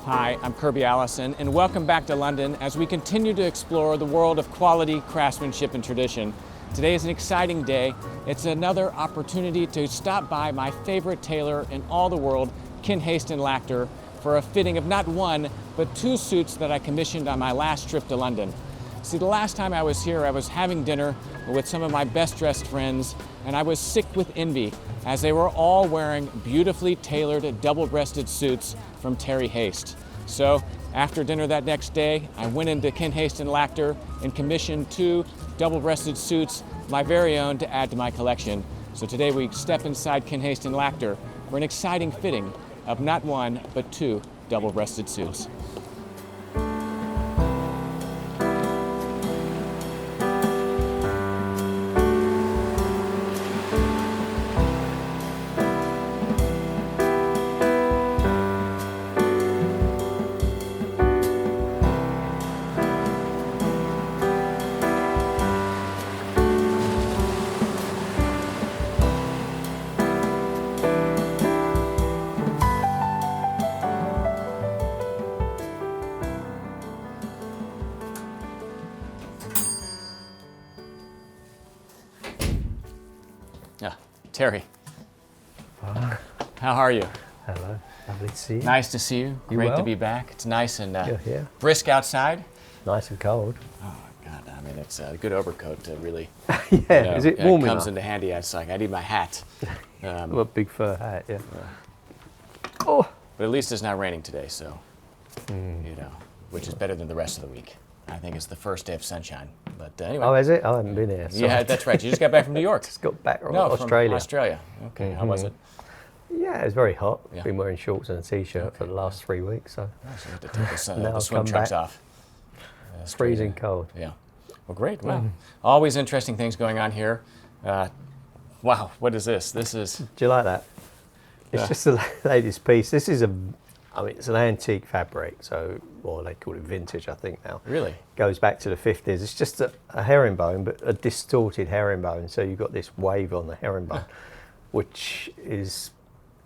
Hi, I'm Kirby Allison, and welcome back to London as we continue to explore the world of quality, craftsmanship, and tradition. Today is an exciting day. It's another opportunity to stop by my favorite tailor in all the world, Kent Haste Lachter, for a fitting of not one, but two suits that I commissioned on my last trip to London. See, the last time I was here, I was having dinner with some of my best dressed friends, and I was sick with envy as they were all wearing beautifully tailored double-breasted suits from Terry Haste. So after dinner that next day, I went into Kent Haste Lachter and commissioned two double-breasted suits, my very own, to add to my collection. So today we step inside Kent Haste Lachter for an exciting fitting of not one, but two double-breasted suits. Terry, how are you? Hello, lovely to see you. Nice to see you. You Great well? to be back. It's nice and Yeah. brisk outside. Nice and cold. Oh God, I mean it's a good overcoat to really. Yeah, is it warm it comes enough? into handy. It's like I need my hat. Well, a big fur hat, yeah. Oh, But at least it's not raining today, so you know, which is better than the rest of the week. I think it's the first day of sunshine. But anyway. oh, is it? I haven't been here. So Yeah, that's right. You just got back from New York. just got back from No, Australia. From Australia. Okay, how was it? Yeah, it's very hot. Yeah. Been wearing shorts and a t-shirt for the last 3 weeks, so Nice. You had to take Now the I've swim come trunks back. off. it's freezing cold. Yeah. Well, great. Well, always interesting things going on here. Wow, what is this? This is. Do you like that? It's Yeah. just the latest piece. This is it's an antique fabric, so, or they call it vintage, I think now. Really? Goes back to the 50s. It's just a herringbone, but a distorted herringbone. So you've got this wave on the herringbone, which is,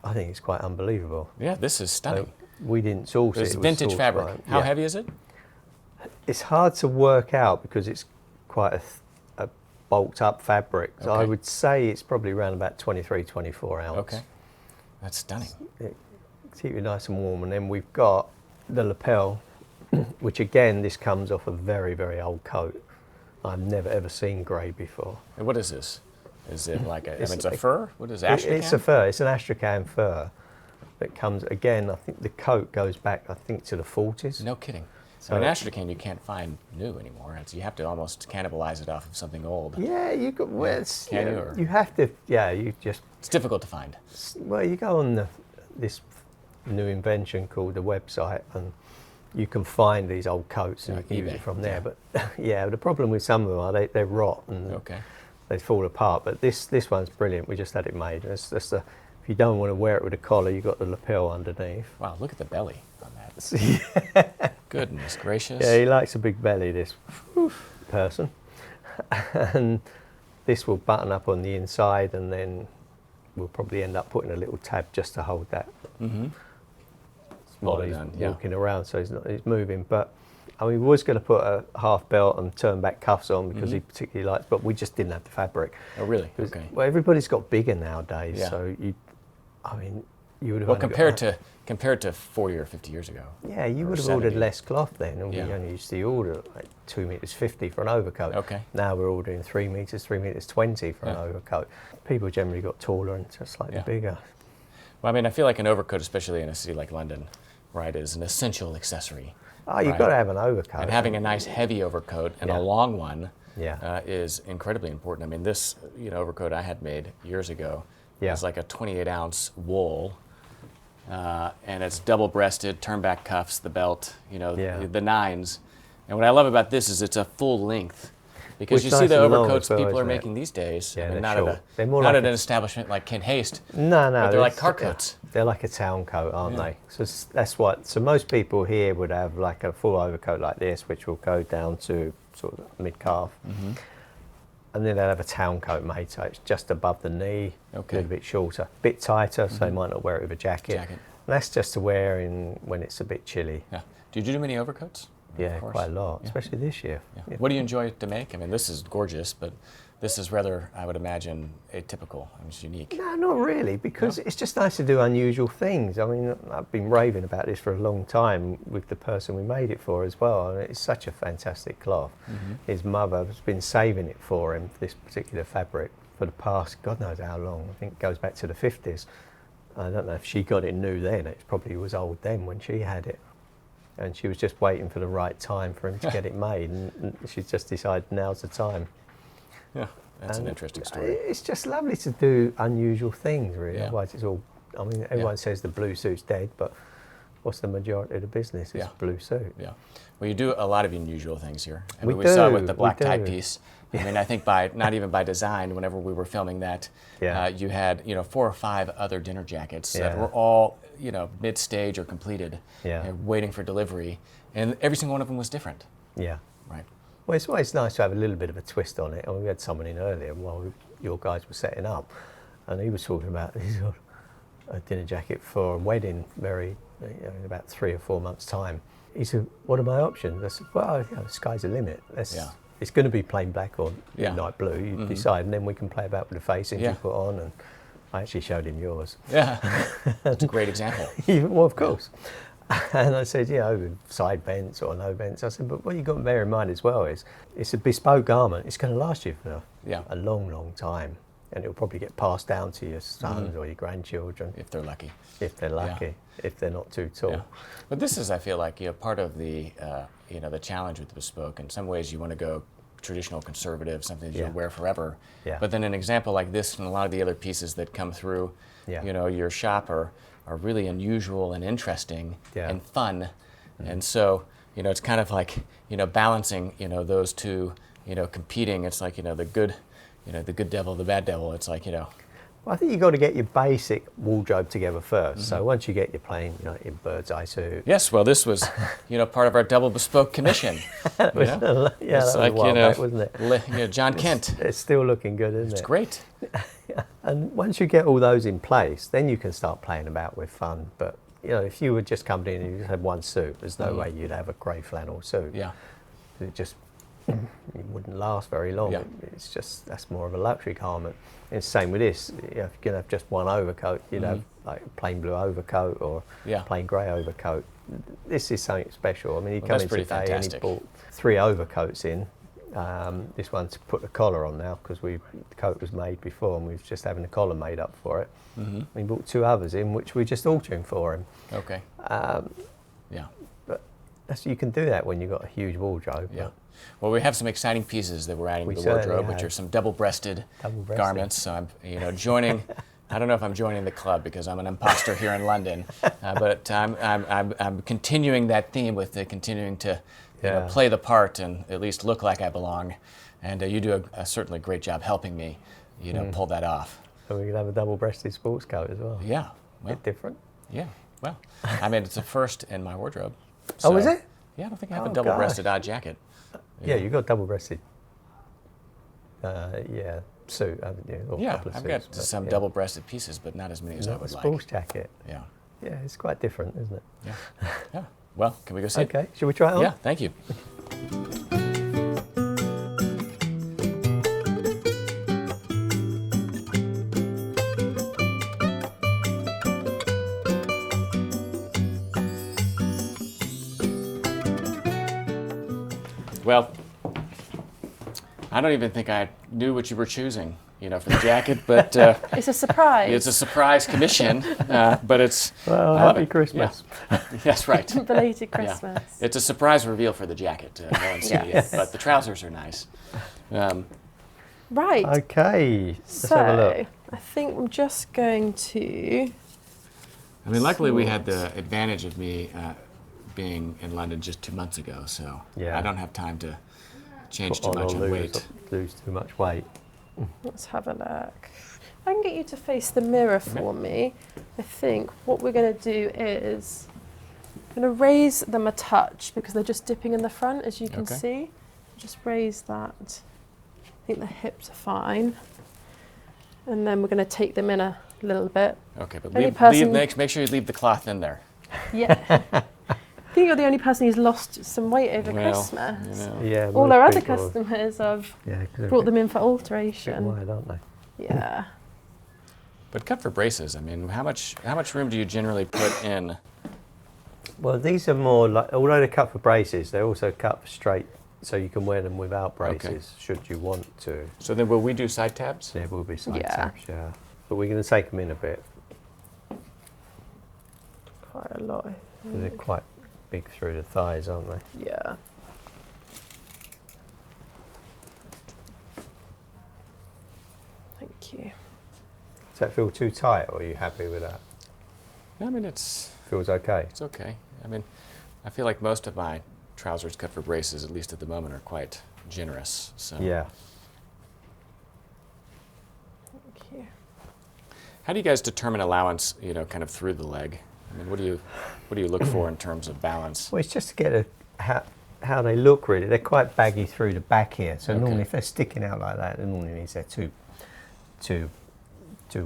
I think it's quite unbelievable. Yeah, this is stunning. We didn't source it. It's It was vintage sourced fabric. by- How yeah. heavy is it? It's hard to work out because it's quite a bulked up fabric. So I Okay. would say it's probably around about 23, 24 ounce. Okay. That's stunning. Keep you nice and warm. And then we've got the lapel, which again, this comes off a very, very old coat. I've never ever seen grey before. And what is this? Is it like a, I mean, It's it's a like- fur? What is it, astrakhan? It's a fur. It's an astrakhan fur that comes, again, I think the coat goes back, I think, to the 40s. No kidding. So- So an astrakhan you can't find new anymore. You have to almost cannibalize it off of something old. Yeah, you got, well, it's, Can yeah, you, or- you have to, yeah, you just, It's difficult to find. well, you go on this new invention called the website, and you can find these old coats and you can use eBay, it from there. yeah. But yeah, the problem with some of them are they rot and Okay. they fall apart. But this one's brilliant. We just had it made. It's just if you don't want to wear it with a collar, you've got the lapel underneath. Wow, look at the belly on that. Goodness gracious. Yeah, he likes a big belly, this person. And this will button up on the inside, and then we'll probably end up putting a little tab just to hold that. While Hold it he's down, yeah. walking around, so he's moving. But I mean, we was going to put a half belt and turn back cuffs on because he particularly likes, but we just didn't have the fabric. Oh, really? 'Cause, Okay. well, everybody's got bigger nowadays, Yeah. so you would have. Well, only got compared to 40 or 50 years ago. yeah, you or would have ordered 70. less cloth then, and Yeah. we only used to order like 2 meters 50 for an overcoat. Okay. Now we're ordering 3 meters 20 for an Yeah. overcoat. People generally got taller and just slightly Yeah. bigger. Well, I mean, I feel like an overcoat, especially in a city like London, right, is an essential accessory. Oh, you've Right. got to have an overcoat. And having a nice heavy overcoat and Yeah. a long one Yeah. is incredibly important. I mean, this overcoat I had made years ago Yeah. is like a 28-ounce wool, and it's double-breasted, turn-back cuffs, the belt, Yeah. the nines. And what I love about this is it's a full length. Because Which you is see nice the and long overcoats as well, people are isn't it? making these days, Yeah, I mean, they're not, short. They're more not like at a- an establishment like Kent Haste, No, but they're like it's- car coats. They're like a town coat, aren't Yeah. they? So that's what. So most people here would have like a full overcoat like this, which will go down to sort of mid calf, and then they'll have a town coat made, so it's just above the knee, Okay. a little bit shorter, bit tighter, so they might not wear it with a jacket. that's just to wear when it's a bit chilly. Yeah. Did you do many overcoats? Yeah, quite a lot, especially this year. Yeah. Yeah. What do you enjoy to make? I mean, this is gorgeous, but this is rather, I would imagine, atypical. I mean, it's unique. No, not really, because it's just nice to do unusual things. I mean, I've been raving about this for a long time with the person we made it for as well. And it's such a fantastic cloth. His mother has been saving it for him, this particular fabric, for the past, God knows how long. I think it goes back to the 50s. I don't know if she got it new then. It probably was old then when she had it. And she was just waiting for the right time for him to get it made. And she just decided now's the time. Yeah, that's an interesting story. It's just lovely to do unusual things, really. Yeah. Otherwise, it's all. I mean, everyone says the blue suit's dead, but what's the majority of the business? It's blue suit. Yeah. Well, you do a lot of unusual things here. I We mean, we saw it with the do, black we tie do. piece. I mean, I think not even by design, whenever we were filming that, you had 4 or 5 other dinner jackets that were all mid-stage or completed, waiting for delivery, and every single one of them was different. Yeah. Right. Well, it's always nice to have a little bit of a twist on it. I mean, we had someone in earlier while your guys were setting up, and he was talking about a dinner jacket for a wedding in about 3 or 4 months' time. He said, "What are my options?" I said, "Well, the sky's the limit. It's going to be plain black or light blue. You decide, and then we can play about with the facings you put on." And I actually showed him yours. Yeah, that's a great example. Well, of course. And I said, side vents or no vents. I said, but what you've got to bear in mind as well is it's a bespoke garment. It's going to last you for a long, long time. And it'll probably get passed down to your sons or your grandchildren. If they're lucky. If they're lucky. If they're not too tall. Yeah. But this is, I feel like, part of the, the challenge with the bespoke. In some ways, you want to go traditional conservative, something that you'll wear forever. Yeah. But then an example like this and a lot of the other pieces that come through, your shop are really unusual and interesting and fun. And so, it's kind of like, balancing, those two, competing. It's like, the good devil, the bad devil. It's like, Well, I think you've got to get your basic wardrobe together first. So once you get your plain, your bird's eye suit. Yes, well, this was, part of our double bespoke commission. That was a while back, wasn't it? John Kent. It's still looking good, isn't it? It's great. And once you get all those in place, then you can start playing about with fun. But if you were just coming in and you just had one suit, there's no way you'd have a grey flannel suit. Yeah, it wouldn't last very long. Yeah. It's just, that's more of a luxury garment. It's the same with this. If you're going to have just one overcoat, you'd have like a plain blue overcoat or plain grey overcoat. This is something special. I mean, he came in today and he bought 3 overcoats in. This one's to put the collar on now because the coat was made before and we've just having the collar made up for it. We bought 2 others in which we're just altering for him. Okay. But you can do that when you've got a huge wardrobe. Yeah. Well, we have some exciting pieces that we're adding to the wardrobe, which are some double-breasted garments. So I'm, joining. I don't know if I'm joining the club because I'm an imposter here in London, but I'm continuing that theme with continuing to play the part and at least look like I belong. And you do a certainly great job helping me, pull that off. So we can have a double-breasted sports coat as well. Yeah, well, a bit different. Yeah, well, I mean, it's a first in my wardrobe. So, is it? Yeah, I don't think I have a double-breasted odd jacket. Yeah, you've got double-breasted. Suit, haven't you? Or yeah, I've got some double-breasted pieces, but not as many as I would like. A sports jacket. Yeah. Yeah, it's quite different, isn't it? Yeah. Yeah. Well, can we go see it? Okay, shall we try it on? Yeah, thank you. Well, I don't even think I knew what you were choosing, for the jacket, but it's a surprise. It's a surprise commission, but it's happy Christmas. Yeah. Yes, right. Belated Christmas. Yeah. It's a surprise reveal for the jacket. No one see it, but the trousers are nice. Right. Okay. Let's have a look. I think I'm just going to. I mean, luckily we had the advantage of me being in London just 2 months ago, so I don't have time to change too much on weight. Lose too much weight. Let's have a look. If I can get you to face the mirror for me, I think what we're going to do is I'm going to raise them a touch because they're just dipping in the front, as you can see. Just raise that. I think the hips are fine. And then we're going to take them in a a little bit. Okay, but Only person- make sure you leave the cloth in there. Yeah. I think you're the only person who's lost some weight over Well, Christmas. you know. Yeah, All most our other people have- customers have yeah, 'cause they're brought a them in for bit alteration. wide, aren't they? Yeah. But cut for braces, I mean, how much room do you generally put in? Well, these are more like, although they're cut for braces, they're also cut for straight, so you can wear them without braces, should you want to. So then will we do side tabs? There will be side Yeah. tabs, yeah. But we're going to take them in a bit. Quite a lot. 'Cause they're quite big through the thighs, aren't they? Yeah. Thank you. Does that feel too tight, or are you happy with that? I mean, it's Feels okay? It's okay. I mean, I feel like most of my trousers cut for braces, at least at the moment, are quite generous. So Yeah. Thank you. how do you guys determine allowance, you know, kind of through the leg? I mean, what do you look for in terms of balance? Well, it's just to get how they look, really. They're quite baggy through the back here, so Okay. normally if they're sticking out like that, it normally means they're too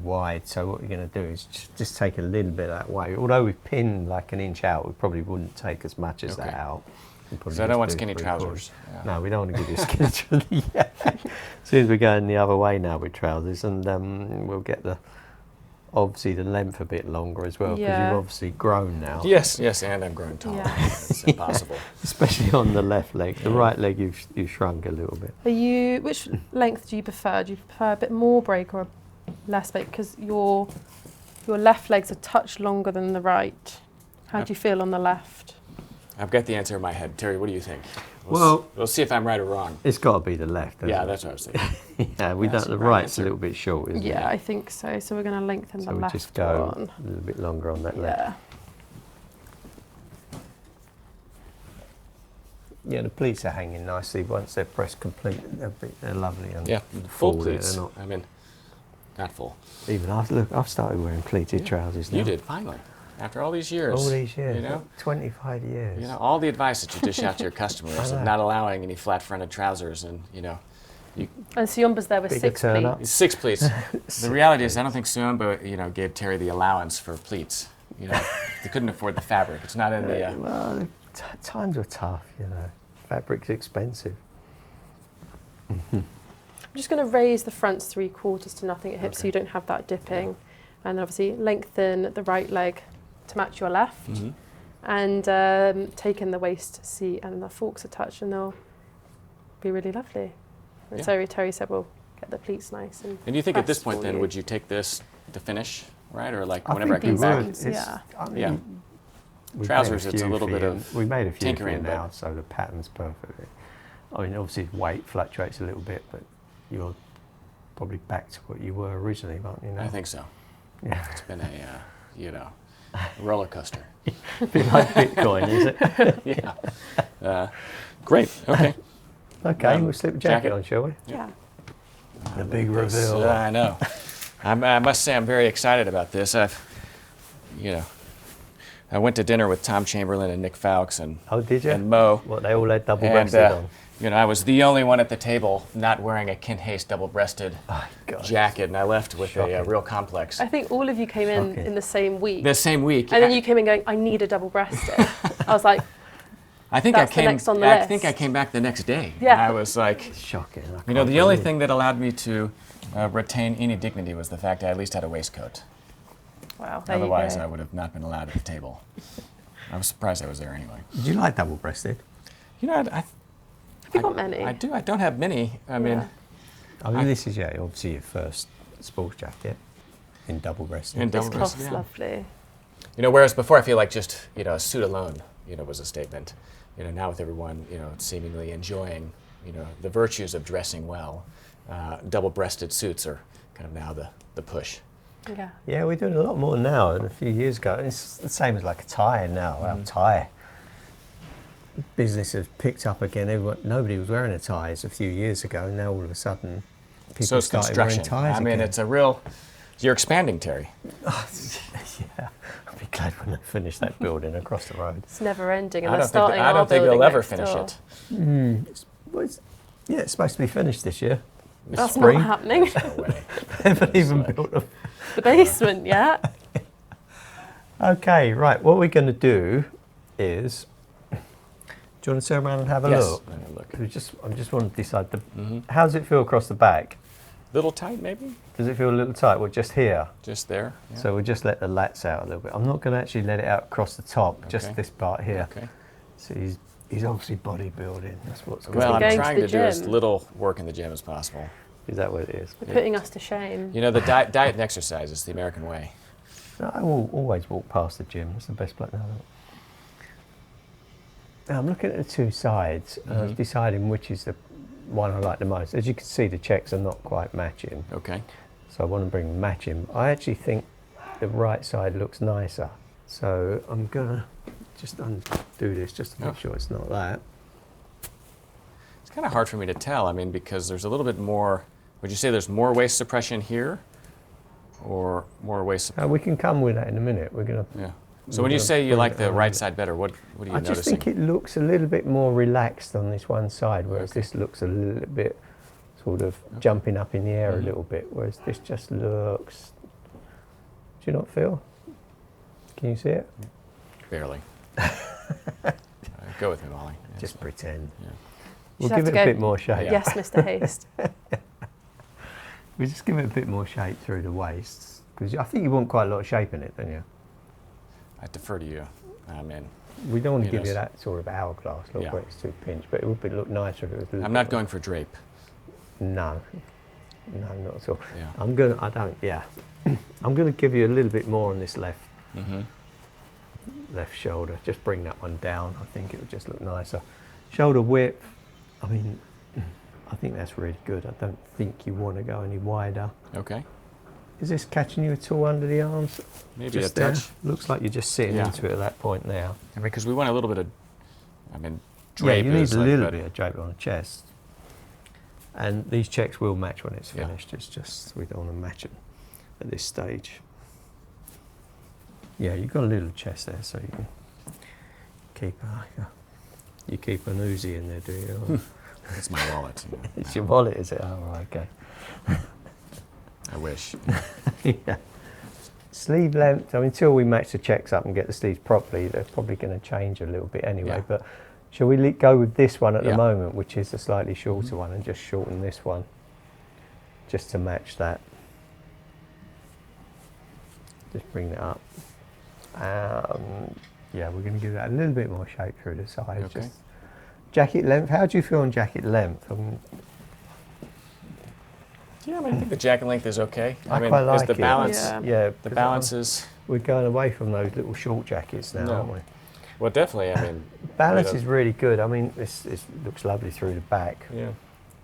wide. So what we're going to do is just take a little bit that way. Although we pin like an inch out, we probably wouldn't take as much as that Okay. out. We'd probably Because I don't just want do skinny 3/4. trousers. Yeah. No, we don't want to give you skinny trousers. Yeah. As soon as we're going the other way now with trousers, and we'll get obviously the length a bit longer as well, because Yeah. you've obviously grown now. Yes, and I'm growing taller. Yeah. It's impossible. Especially on the left leg. The right leg you've shrunk a little bit. Which length do you prefer? Do you prefer a bit more break or less break? Because your left leg's a touch longer than the right. How do you feel on the left? I've got the answer in my head. Terry, what do you think? Well- we'll see if I'm right or wrong. It's got to be the left. hasn't Yeah, it? that's what I was thinking. Yeah, we That's don't. The the right right's answer. a little bit short, isn't it? Yeah, I think so. So we're going to lengthen So the we left just go one. a little bit longer on that leg. Yeah. Yeah, the pleats are hanging nicely. Once they're pressed complete, they're lovely. And Yeah, full there, pleats. they're not- I mean, not full. Even I've started wearing pleated trousers now. You did, finally. After all these years. All these years. You know? 25 years. You know, all the advice that you dish out to your customers I of know. not allowing any flat-fronted trousers and, you know, And Siomba's there with Bigger 6 turn up. pleats. 6 pleats. The reality is I don't think Suomba, you know, gave Terry the allowance for pleats. You know, they couldn't afford the fabric. It's not in the... Well, times are tough, you know. Fabric's expensive. I'm just going to raise the fronts 3/4 to nothing at hips so Okay. you don't have that dipping. And obviously lengthen the right leg to match your left. Mhm. And take in the waist seat and the forks a touch and they'll be really lovely. And Yeah. Terry said we'll get the pleats nice. And you think at this pressed point for then, you. would you take this to finish, right? Or like I whenever I think come we back? would. Ones, yeah. I mean, Yeah. we've Trousers, made a it's a few little for bit you. of We made a few for you tinkering, now, but- so the pattern's perfect. I mean, obviously weight fluctuates a little bit, but you're probably back to what you were originally, aren't you? Now? I think so. Yeah. It's been a, you know, roller coaster. A bit like Bitcoin, is it? Yeah. Great. Okay. Okay, we'll slip the jacket jacket. on, shall we? Yeah. The big This, reveal. I know. I must say I'm very excited about this. I went to dinner with Tom Chamberlain and Nick Fowkes and Oh, did you? and Mo. What, they all had And double-breasted on? you know, I was the only one at the table not wearing a Kent Haste double-breasted Oh, God. jacket, and I left with a Shocking. real complex. I think all of you came in Shocking. in the same week. The same week, And then you came in going, I need a double-breasted. I was like, I think that's I the came. next on the I think I list. came back the next day. Yeah. And I was like, Shocking. I you know, can't the only believe it. thing that allowed me to retain any dignity was the fact I at least had a waistcoat. wow, there Otherwise, you I go. would have not been allowed at the table. I was surprised I was there anyway. Did you like double-breasted? You know, Have you got many? I do. I don't have many. I mean, Yeah. I mean, this is obviously your first sports jacket in double-breasted. In This double-breasted, cloth's yeah. lovely. You know, whereas before I feel like just, you know, a suit alone, you know, was a statement. You know, now with everyone, you know, seemingly enjoying, you know, the virtues of dressing well, double-breasted suits are kind of now the push. Yeah. Yeah, we're doing a lot more now than a few years ago. It's the same as like a tie now. Our tie business has picked up again. Nobody was wearing a ties a few years ago. Now all of a sudden, people So it's started wearing construction. ties I mean, again. it's a real. You're expanding, Terry. Yeah, I'll be glad when they finish that building across the road. It's never ending. And I they're don't think. starting I our don't think building they'll ever next finish door. it. Well, it's supposed to be finished this year. That's spring. not happening. No way. Haven't even built a... The basement yet. Okay, right. What we're going to do is, do you want to turn around and have a Yes. look? Have a look. I just want to decide how does it feel across the back? Little tight, maybe? Does it feel a little tight? Well, just here. Just there. Yeah. So we'll just let the lats out a little bit. I'm not going to actually let it out across the top, just Okay. this part here. Okay. So he's obviously bodybuilding. That's what's going Well, on. going I'm to trying the to do as gym. little work in the gym as possible. Is that what it is? You're putting us to shame. You know, the diet and exercise is the American way. No, I will always walk past the gym. It's the best place. Now I'm looking at the two sides and I was deciding which is the one I like the most. As you can see, the checks are not quite matching. Okay. So I want to bring them matching. I actually think the right side looks nicer. So I'm gonna just undo this just to make sure it's not that. It's kind of hard for me to tell. I mean, because there's a little bit more. Would you say there's more waist suppression here, or more waist suppression? We can come with that in a minute. We're gonna. Yeah. So when you say you like the right side better, what are you I noticing? just think it looks a little bit more relaxed on this one side, whereas this looks a little bit sort of jumping up in the air a little bit, whereas this just looks. Do you not feel? Can you see it? Barely. Go with me, Molly. Yeah, Just so- pretend. Yeah. We'll Should have give to it a go- bit more shape. Yes, Mr. Haste. We just give it a bit more shape through the waist, because I think you want quite a lot of shape in it, don't you? I defer to you. I'm in. We don't want to You give know, you that sort of hourglass look Yeah. where it's too pinched, but it would look nicer if it was a little I'm not bit going for drape. No, not at all. Yeah. I'm gonna give you a little bit more on this left shoulder. Just bring that one down. I think it would just look nicer. Shoulder width. I mean, I think that's really good. I don't think you want to go any wider. Okay. Is this catching you at all under the arms? Maybe Just a there? touch. Looks like you're just sitting Yeah. into it at that point now. I mean, because we want a little bit of. I mean, drape. Yeah, you need is a like little that- bit of drape on the chest. And these checks will match when it's Yeah. finished. It's just we don't want to match them at this stage. Yeah, you've got a little chest there, so you can keep an Uzi in there, do you? It's my wallet. You know. It's your wallet, is it? Oh, right, okay. I wish. Yeah. Sleeve length. I mean, until we match the checks up and get the sleeves properly, they're probably going to change a little bit anyway. Yeah. But shall we go with this one at the Yeah. moment, which is the slightly shorter one, and just shorten this one, just to match that. Just bring that up. Yeah, we're going to give that a little bit more shape through the sides. Okay. Just jacket length. How do you feel on jacket length? I mean, Yeah, I mean, I think the jacket length is okay. I mean, quite is like the it. balance. Yeah. yeah, The 'cause balance is. we're going away from those little short jackets now, No. aren't we? Well, definitely. I mean. Balance you know, is really good. I mean, this looks lovely through the back. Yeah.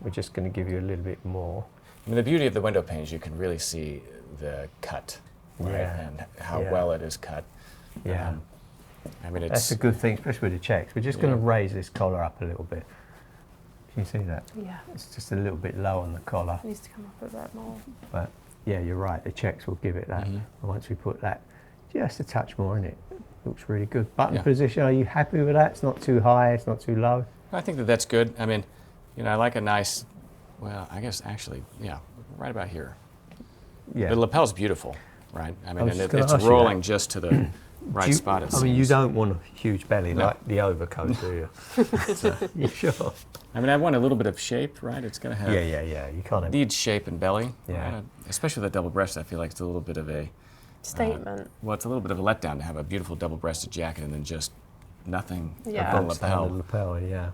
We're just going to give you a little bit more. I mean, the beauty of the window pane is you can really see the cut, right, Yeah. and how Yeah. well it is cut. Yeah, I mean, that's it's. a good thing, especially with the checks. We're just going to Yeah. raise this collar up a little bit. Can you see that? Yeah. It's just a little bit low on the collar. It needs to come up a bit more. But yeah, you're right. The checks will give it that. Mhm. And once we put that, just a touch more in it. Looks really good. Button Yeah. position. Are you happy with that? It's not too high. It's not too low. I think that that's good. I mean, you know, I like a nice. Well, I guess actually, yeah, right about here. Yeah. The lapel's beautiful, right? I mean, was and just gonna it's ask you rolling that. just to the right Do you- spot. It I mean, you seems. don't want a huge belly No. like the overcoat, do you? You sure? I mean, I want a little bit of shape, right? It's gonna have. Yeah. You can't have Needs shape and belly. Yeah. Right? Especially with that double breast, I feel like it's a little bit of a. Statement. Well, it's a little bit of a letdown to have a beautiful double-breasted jacket and then just nothing Yeah. above standard lapel. lapel, yeah.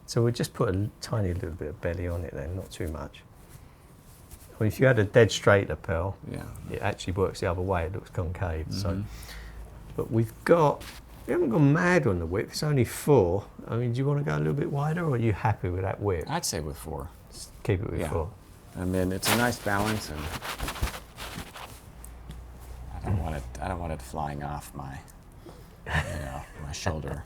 So we'll just put a tiny little bit of belly on it then, not too much. Well, if you had a dead straight lapel, Yeah. it actually works the other way. It looks concave. So, Mhm. but we haven't gone mad on the width. It's only 4. I mean, do you want to go a little bit wider, or are you happy with that width? I'd say with 4. Just keep it with Yeah. 4. I mean, it's a nice balance, and I don't want it flying off my, my shoulder.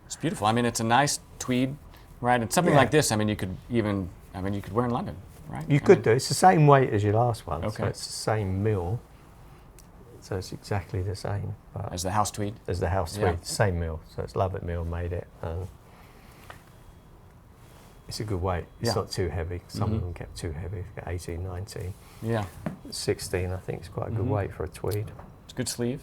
It's beautiful. I mean, it's a nice tweed, right? And something Yeah. like this. I mean, you could wear in London, right? You I could mean, do. It's the same weight as your last one. So Okay. it's the same mill. So it's exactly the same. But as the house tweed. as the house Yeah. tweed, same mill. So it's Love It Mill made it. It's a good weight. It's Yeah. not too heavy. Some of them get too heavy. You've got 18, 19. Yeah. 16, I think, is quite a good weight for a tweed. It's a good sleeve.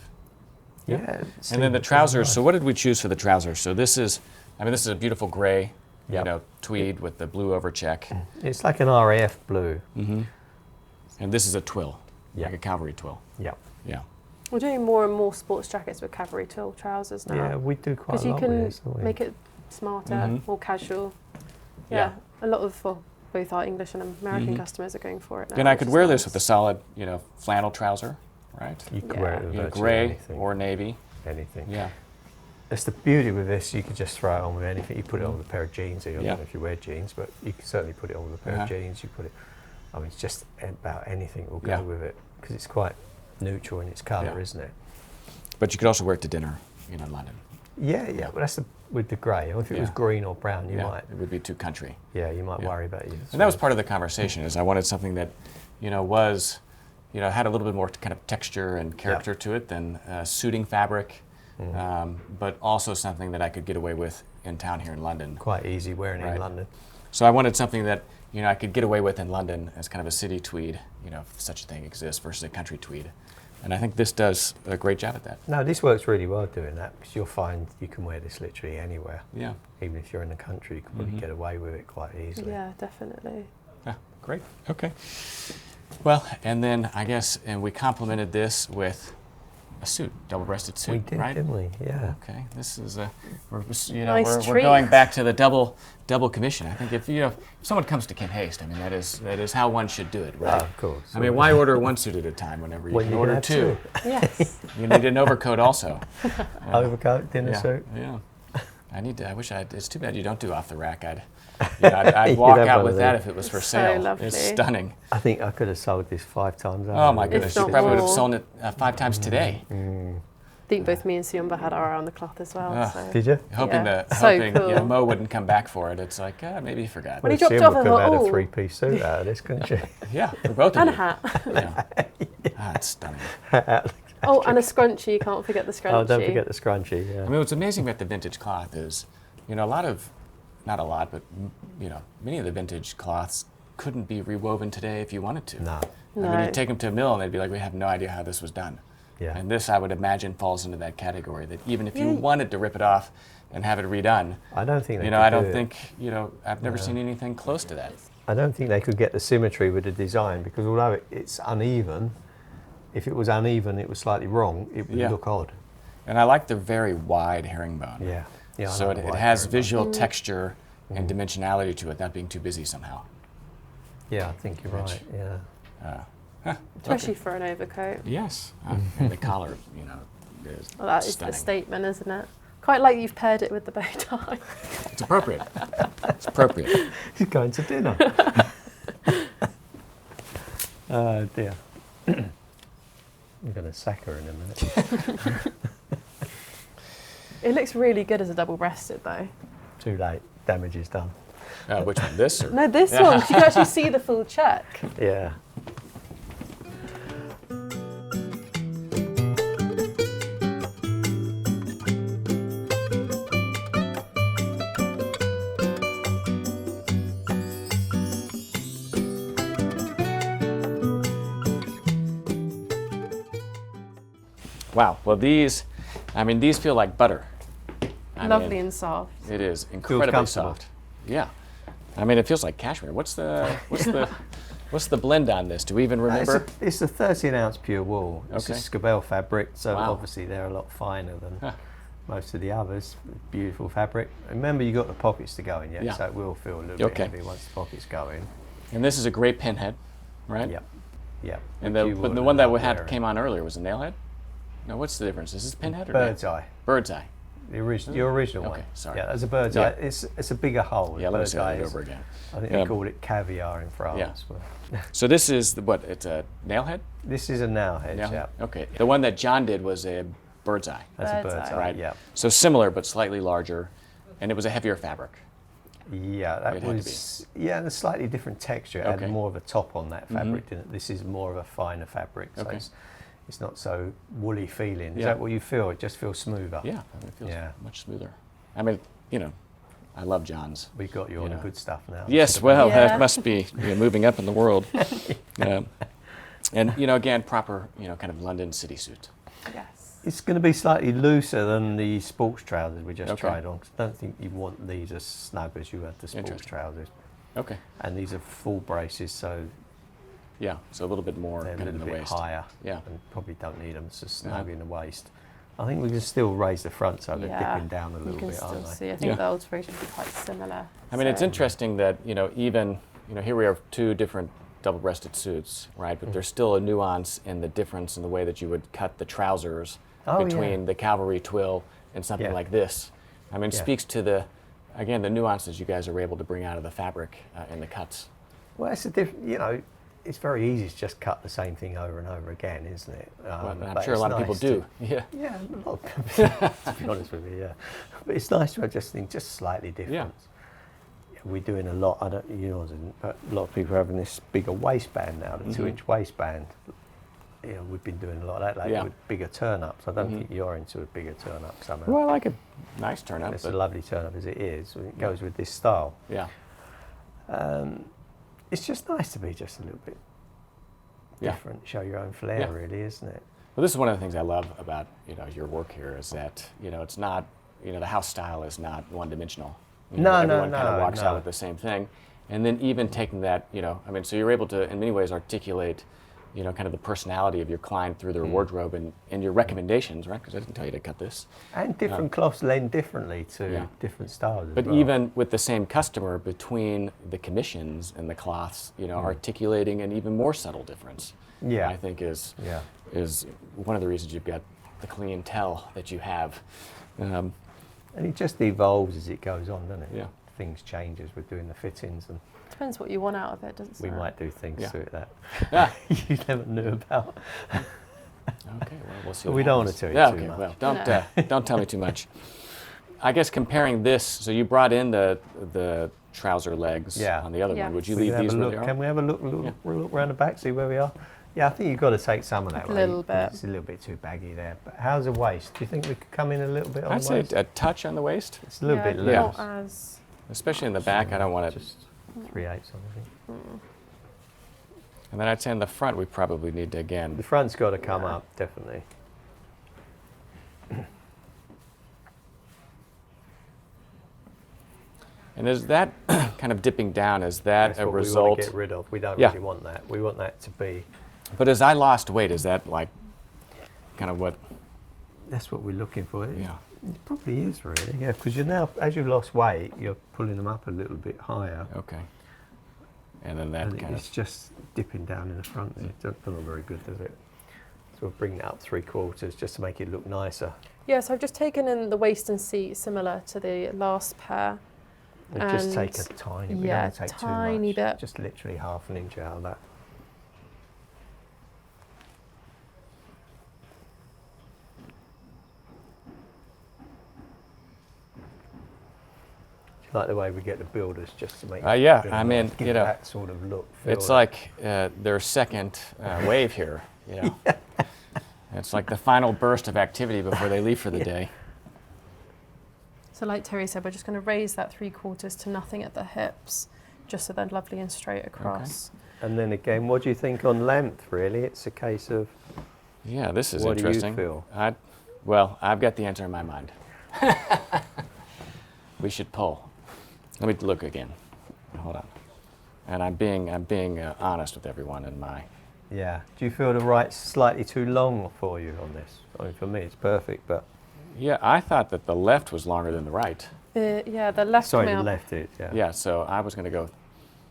Yeah. And then the trousers. So what did we choose for the trousers? So this is, I mean, this is a beautiful gray, you know, tweed with the blue overcheck. It's like an RAF blue. And this is a twill, Yeah. like a Cavalry twill. Yeah. Yeah. We're doing more and more sports jackets with Cavalry Twill trousers now. Yeah, we do quite Because a you lot can with this, don't we? make it smarter, more casual. Yeah. A lot of both our English and American customers are going for it now. And I which could is wear nice. this with a solid, you know, flannel trouser, right? You could Yeah. wear it with You know, virtually gray anything. or navy. anything. Yeah. That's the beauty with this. You could just throw it on with anything. You put it on with a pair of jeans. I don't Yeah. know if you wear jeans, but you can certainly put it on with a pair of jeans. You put it. I mean, it's just about anything will go with it because it's quite neutral in its colour, isn't it? But you could also wear it to dinner, you know, in London. Yeah, yeah. But that's with the grey. If it was green or brown, you might. It would be too country. Yeah, you might worry about you. And that was part of the conversation. Is I wanted something that, you know, was, you know, had a little bit more kind of texture and character to it than suiting fabric, but also something that I could get away with in town here in London. Quite easy wearing it in London. So I wanted something that, you know, I could get away with in London as kind of a city tweed, you know, if such a thing exists, versus a country tweed. And I think this does a great job at that. No, this works really well doing that because you'll find you can wear this literally anywhere. Yeah. Even if you're in the country, you can probably get away with it quite easily. Yeah, definitely. Yeah, great. Okay. Well, and then I guess, and we complemented this with a suit, double-breasted suit, We did, right? didn't we? Yeah. Okay. This is a, we're, you know, Nice we're treat. going back to the double commission. I think if you know, if someone comes to Kent Haste, I mean that is how one should do it, right? Of course. I mean, why order one suit at a time whenever you When can you order have two? Yes. You need an overcoat also. Overcoat, dinner Yeah. suit. Yeah. I need to. I wish I. It's too bad you don't do off the rack. I'd walk have out one with of that these. if it was for So sale. lovely. It's stunning. I think I could have sold this 5 times over. Oh my goodness! You not probably would have more. sold it 5 times today. I think both me and Siomba had our eye on the cloth as well. Ah. So. Did you? Hoping Yeah. that So hoping cool. you know, Mo wouldn't come back for it. It's like maybe he forgot. When he dropped it Sim off, I could have thought, had a oh. 3-piece suit out of this, couldn't she? Yeah, for both of And a you. hat. Yeah. Ah, it's stunning. Oh, and a scrunchie. You can't forget the scrunchie. Oh, don't forget the scrunchie. Yeah. I mean, what's amazing about the vintage cloth is, you know, not a lot, but you know, many of the vintage cloths couldn't be rewoven today if you wanted to. No. I mean, you take them to a mill and they'd be like, we have no idea how this was done. Yeah. And this, I would imagine, falls into that category. That even if you wanted to rip it off and have it redone, I don't think they you know, could I do don't it. think, you know, I've never seen anything close to that. I don't think they could get the symmetry with the design because although it's uneven, if it was uneven, it was slightly wrong, it would look odd. And I like the very wide herringbone. Yeah. Yeah. I So like it the white has herringbone. visual texture and dimensionality to it, not being too busy somehow. Yeah, I think you're right. Yeah. Especially for an overcoat. Yes. And the collar, you know, is Well, that is stunning. the statement, isn't it? Quite like you've paired it with the bow tie. It's appropriate. It's appropriate. He's going to dinner. Oh dear. I'm going to sack her in a minute. It looks really good as a double-breasted, though. Too late. Damage is done. Which one? This? Or? No, this one. 'Cause you can actually see the full check. Yeah. Wow. Well, these, I mean, these feel like butter. I Lovely mean, and soft. it is incredibly comfortable. soft. Yeah. I mean, it feels like cashmere. What's the blend on this? Do we even remember? It's a 13-ounce pure wool. It's a Okay. Scabell fabric, so Wow. obviously they're a lot finer than most of the others. Beautiful fabric. Remember, you got the pockets to go in yet, Yeah. so it will feel a little Okay. bit heavy once the pockets go in. And this is a great pinhead, right? Yep. Yep. And Which the you but the would one that love we had wearing. came on earlier was a nailhead. No, what's the difference? Is this pinhead or Bird's nail? eye. Bird's eye. The original, your original one. Okay, sorry. Yeah, that's a bird's Yeah. eye. It's a bigger hole. Yeah, let me Bird's say eye that is- over again. I think Yeah. they call it caviar in France. Yeah. but- So this is what? It's a nailhead. This is a nailhead. Nailhead? Yeah. Okay. The one that John did was a bird's eye. That's a Bird's bird's eye. eye. Right. Yeah. So similar but slightly larger, and it was a heavier fabric. Yeah, that It had to was and a slightly different texture. It Okay. had more of a top on that fabric, didn't it? This is more of a finer fabric, so Okay. it's not so woolly feeling. Is Yeah. that what you feel? It just feels smoother. Yeah, I mean, it feels Yeah. much smoother. I mean, you know, I love John's. We got you on the good stuff now. Yes, well, Yeah. that must be moving up in the world. And again, proper kind of London city suit. Yes. It's going to be slightly looser than the sports trousers we just Okay. tried on. 'Cause I don't think you want these as snug as you had the sports Interesting. trousers. Okay. And these are full braces, so Yeah, so a little bit more they're a kind of in little the bit waist. higher. Yeah. And probably don't need them so snug Uh-huh. in the waist. I think we can still raise the front so they're Yeah, dipping down a You little can bit, still aren't they? see. I think Yeah. the alterations would be quite similar. I mean, it's so- interesting that, even, here we have two different double-breasted suits, right? But there's still a nuance in the difference in the way that you would cut the trousers between the Cavalry Twill and something Yeah. like this. I mean, it Yeah. speaks to the nuances you guys are able to bring out of the fabric in the cuts. Well, it's a it's very easy to just cut the same thing over and over again, isn't it? Well, I'm but sure a it's lot of people nice do. to- Yeah. Yeah, a lot of people, to be honest with you, yeah. But it's nice to have just think just slightly different. Yeah. We're doing a lot, yours isn't, but a lot of people are having this bigger waistband now, the 2-inch waistband. We've been doing a lot of that lately Yeah. with bigger turn-ups. I don't think you're into a bigger turn-up somehow. Well, I like a nice turn-up. It's but a lovely turn-up as it is. It goes with this style. Yeah. It's just nice to be just a little bit Yeah. different, show your own flair, Yeah. really, isn't it? Well, this is one of the things I love about your work here is that it's not the house style is not one-dimensional. Everyone kind of walks out with the same thing, and then even taking that so you're able to in many ways articulate kind of the personality of your client through their wardrobe and your recommendations, right? Because I didn't tell you to cut this. And different cloths lend differently to Yeah. different styles. But as well. even with the same customer, between the commissions and the cloths, articulating an even more subtle difference. Yeah. I think is Yeah. one of the reasons you've got the clientele that you have. And it just evolves as it goes on, doesn't it? Yeah. Things change as we're doing the fittings, and Depends what you want out of it, doesn't it? we might do things Yeah. to it that Ah, you never knew about. okay, well, we'll see. But what we don't want happens. to tell you Yeah, too okay, much. well, don't tell me too much. I guess comparing this, so you brought in the trouser legs Yeah. on the other Yeah. one. Would you We leave can have these a where look. they are? Can we have a look around the back, see where we are? Yeah, I think you've got to take some of that. A little bit. It's a little bit too baggy there. But how's the waist? Do you think we could come in a little bit on I'd the say waist? a touch on the waist, It's a little bit Yeah. loose. Not as especially in the back. I don't want it. Just 3/8 on the thing. And then I'd say in the front, we probably need to, The again, front's got to come Yeah. up, definitely. and is that kind of dipping down, is that That's a what we want result? to get rid of. We don't Yeah. really want that. We want that to be. But as I lost weight, is that like kind of what, That's what we're looking for. yeah. It probably is really, yeah. Because you're now, as you've lost weight, you're pulling them up a little bit higher. Okay. And then that And kind it's of, just dipping down in the front. It doesn't look very good, does it? So we'll bring that up 3/4 just to make it look nicer. Yeah, so I've just taken in the waist and seat similar to the last pair. And just take a And tiny bit. yeah, Don't take tiny too much. bit. Just literally half an inch out of that. Do you like the way we get the builders just to make yeah, it I mean, give that sort of look. feel it's that- like their second wave here, It's like the final burst of activity before they leave for the day. So like Terry said, we're just going to raise that 3/4 to nothing at the hips, just so they're lovely and straight across. And then again, what do you think on length? Really, it's a case of Yeah, this is What do you interesting. feel? Well, I've got the answer in my mind. We should pull. Let me look again. Hold on. And I'm being honest with everyone in my. yeah. Do you feel the right's slightly too long for you on this? I mean, for me, it's perfect, but Yeah, I thought that the left was longer than the right. Yeah, the left sorry, coming the up, left it. Yeah. Yeah, so I was going to go.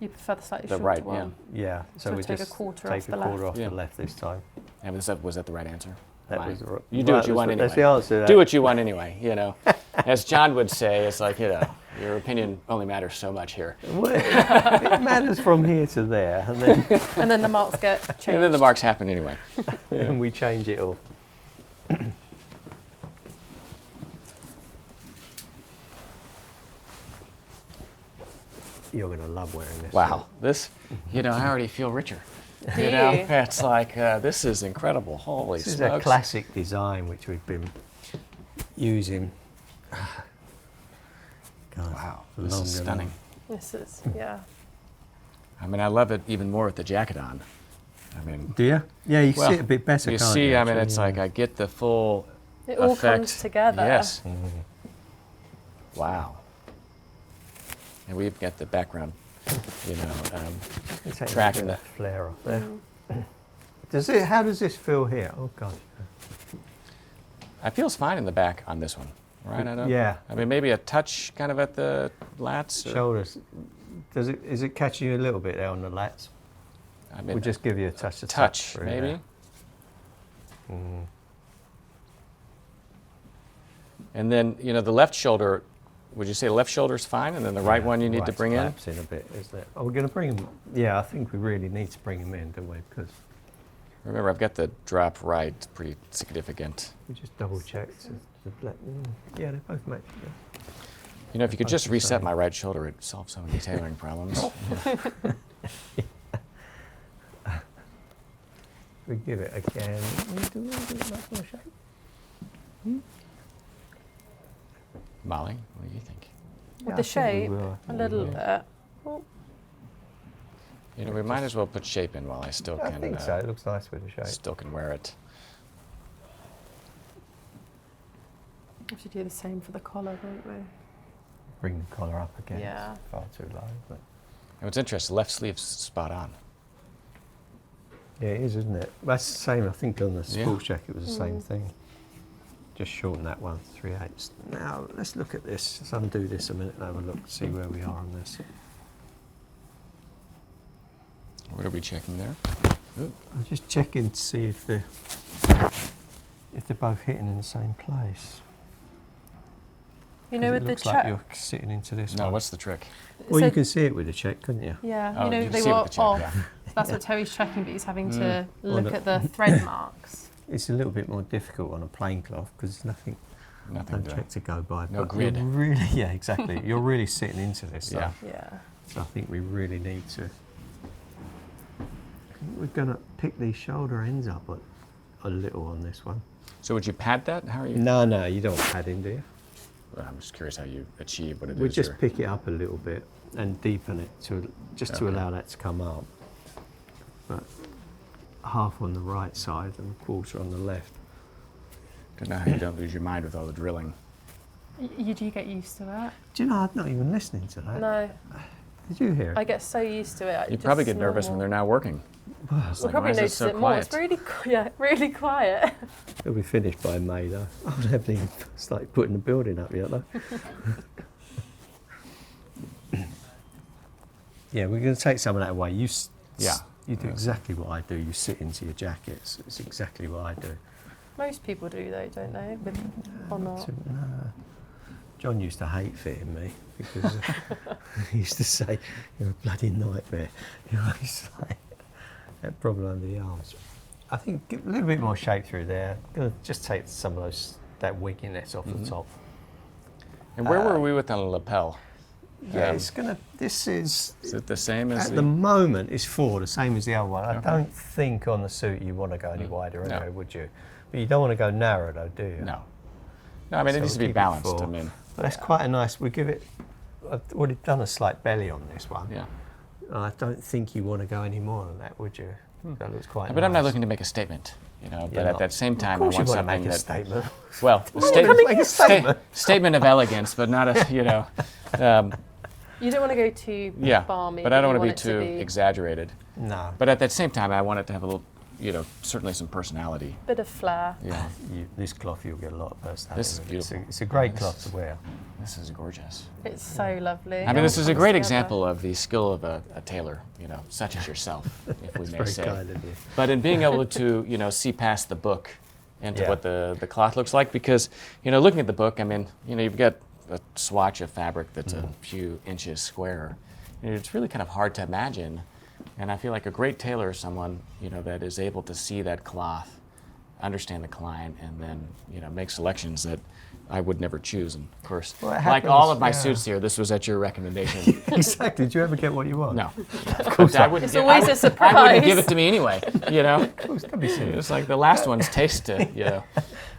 you prefer the slightly The shorter right, one. Yeah. So So we take a just quarter take off a the quarter left. off Yeah. the left this time. And was that the right answer? That Fine. was the You do what you want That's anyway. the answer. Do what you want anyway. As John would say, it's like your opinion only matters so much here. Well, it matters from here to there, and then And then the marks get changed. And then the marks happen anyway. and we change it all. You're going to love wearing this. Wow, this, I already feel richer. Do you? It's like, this is incredible. Holy This is smokes. a classic design which we've been using. God. Wow, this Longer is than- stunning. This is, yeah. I mean, I love it even more with the jacket on. I mean, Do you? Yeah, you well, see it a bit better, you can't see, you? I mean, actually? it's like I get the full It all effect. comes together. Yes. Mm. Wow. And we've got the background, you know, It's taking track a in bit the. of flare off there. Does it? How does this feel here? Oh God. It feels fine in the back on this one, right? I don't. Yeah. I mean, maybe a touch kind of at the lats. Or, Shoulders. Does it? Is it catching you a little bit there on the lats? I mean, We'll just give you a touch of touch, through maybe. there. Mm. And then, you know, the left shoulder. Would you say the left shoulder's fine, and then the right one you need to Right, bring in? flaps in a bit, isn't it? Oh, we're going to bring him. Yeah, I think we really need to bring him in, don't we? Because Remember, I've got the drop right, it's pretty significant. we just double checked. Yeah, they both match. Yeah. You know, if you could Both just the reset same. my right shoulder, it'd solve so many tailoring problems. We give it again. Do we do it much more shape? Molly, what do you think? With Yeah, the I think we shape, will. a little Yeah. bit. Oh, You know, we might as well put shape in while I still I can. think so. It looks nice with the shape. Still can wear it. we should do the same for the collar, don't we? Bring the collar up again. Yeah. It's far too low. But And what's interesting, left sleeve's spot on. yeah, it is, isn't it? That's the same. I think on the Yeah. sports jacket was the same thing. Just shorten that one, 3/8. Now let's look at this. Let's undo this a minute and have a look, see where we are on this. What are we checking there? Ooh. I'm just checking to see if they're both hitting in the same place. You know, 'Cause with it the looks like check. you're sitting into this No, one. what's the trick? Well, So- you can see it with the check, couldn't you? Yeah, Oh, you know, you they see were with the check, off. yeah. That's what Terry's checking, but he's having to Well, look at the thread marks. It's a little bit more difficult on a plain cloth because there's nothing, Nothing no to. check to go by. No but grid. you're really, yeah, exactly. You're really sitting into this. Yeah. Yeah. So I think we really need to. We're going to pick these shoulder ends up a little on this one. So would you pad that? How are you? No, you don't want padding, do you? Well, I'm just curious how you achieve what it is. We just you're- pick it up a little bit and deepen it to just to Okay. allow that to come up. But half on the right side and a quarter on the left. Don't know how you don't lose your mind with all the drilling. You do get used to it. Do you know, I'm not even listening to that. No, Did you hear it? I get so used to it. You probably get nervous when they're not working. It's We'll like, why probably is this notice so it more. quiet? It's really, really quiet. It'll be finished by May though. I haven't even started putting the building up yet though. Yeah, we're going to take some of that away. Yeah. You do exactly what I do. You sit into your jackets. It's exactly what I do. Most people do though, don't they? Or not? No. John used to hate fitting me because he used to say, "You're a bloody nightmare." You know, he's like, that problem under the arms. I think give a little bit more shape through there. Gonna just take some of that wigginess off the top. And where were we with the lapel? Yeah, Um, it's gonna. This is Is it the same as at the moment it's 4, the same as the other one. I Okay. don't think on the suit you want to go any wider, No. anyway, would you? But you don't want to go narrow, though, do you? No. No, I mean, it So needs to we'll be keep it balanced. 4. I mean, But that's quite a nice. We give it. I've already done a slight belly on this one. yeah. I don't think you want to go any more than that, would you? That looks quite. But I'm not nice. looking to make a statement, you know. But You're at not. that same time, Of course I want you something want to make a that. statement. Well, a Why are you gonna make a statement? statement of elegance, but not a, you know. You don't want to go too Yeah. balmy. But I don't you want to be it too exaggerated. No. But at that same time, I want it to have a little, you know, certainly some personality. Bit of flair. Yeah. This cloth, you'll get a lot of personality. This is with it. beautiful. It's a great This cloth is- to wear. This is gorgeous. It's so lovely. I mean, this is a Comes great together. example of the skill of a tailor, you know, such as yourself, if we It's may very say. kind of you. But in being able to, you know, see past the book into Yeah. what the cloth looks like, because, you know, looking at the book, I mean, you know, you've got a swatch of fabric that's a few inches square. And it's really kind of hard to imagine. And I feel like a great tailor is someone, you know, that is able to see that cloth, understand the client, and then, you know, make selections that I would never choose. And of course, Well, it like all happens, of my yeah. suits here, this was at your recommendation. Exactly. Did you ever get what you want? No. Of course I wouldn't It's give- always I a would- surprise. I wouldn't give it to me anyway, you know? Of course, don't be serious. It's like the last one's taste to, you know.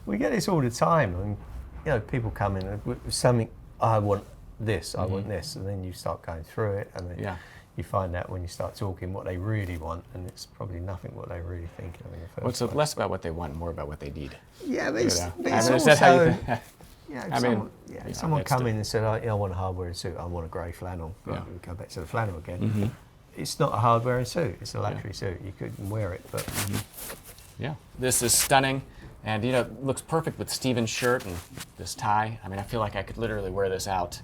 We get this all the time. And, you know, people come in with something. I want this, I want this, and then you start going through it, and then you find out when you start talking what they really want, and it's probably nothing what they really think of in the first Well, it's place. less about what they want, more about what they need. Yeah, but it's, You know? but I it's mean, is also, that how you think? if someone come in and said, I want a hard-wearing suit, I want a grey flannel, Yeah. we go back to the flannel again. It's not a hard-wearing suit, it's a luxury suit. You couldn't wear it, but... Yeah, this is stunning, and you know, it looks perfect with Steven's shirt and this tie. I mean, I feel like I could literally wear this out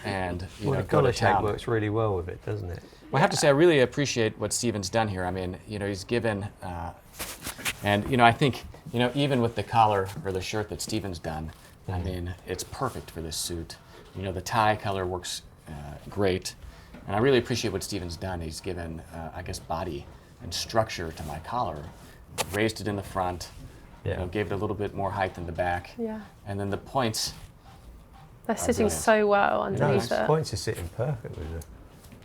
and Well, the go collar to shape town. works really well with it, doesn't it? Well, I have to say, I really appreciate what Steven's done here. I mean, you know, he's given, and you know, I think, you know, even with the collar or the shirt that Steven's done, I mean, it's perfect for this suit. You know, the tie color works great, and I really appreciate what Steven's done. He's given, I guess, body and structure to my collar, raised it in the front, you know, gave it a little bit more height in the back, and then the points. They're sitting brilliant. so well No, underneath the it. points are sitting perfect with the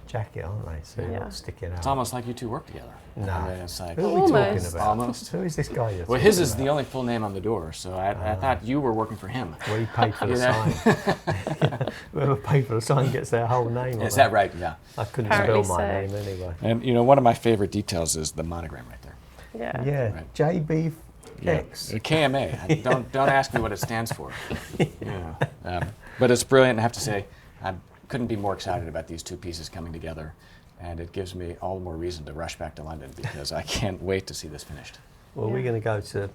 jacket, aren't they? So you're not sticking out. It's almost like you two work together. No. I mean, it's like, Who are we talking Almost. about? Almost. Who is this guy you're well, his talking is the about? only full name on the door, so I thought you were working for him. Well, he paid for the You know? sign. Whoever paid for the sign gets their whole name. Is that right? Yeah. I couldn't Apparently spell my so. name anyway. And you know, one of my favorite details is the monogram right there. Yeah. Yeah, Right. JB Yeah. X. KMA. Don't ask me what it stands for. Yeah. But it's brilliant. I have to say, I couldn't be more excited about these two pieces coming together, and it gives me all the more reason to rush back to London because I can't wait to see this finished. Well, we're going to go to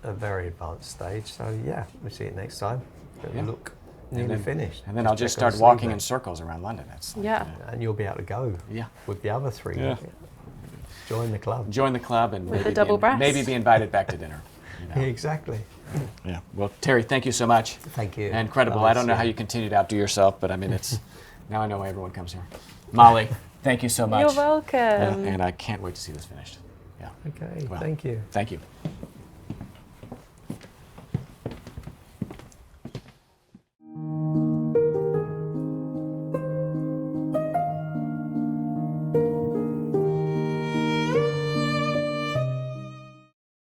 a very advanced stage, so yeah, we'll see it next time. It'll Yeah. look nearly finished. And then I'll just check on start the walking sleeve in circles around London. That's like, Yeah. and you'll be able to go Yeah. with the other three. Yeah. Join the club. Join the club and With maybe, the double breast. maybe be invited back to dinner. You know? Exactly. Yeah. Well, Terry, thank you so much. Thank you. Incredible. Lovely I don't know to how see you continue to outdo yourself, but I mean, it's now I know why everyone comes here. Molly, thank you so much. You're welcome. And I can't wait to see this finished. Yeah. Okay, Well, thank you. Thank you.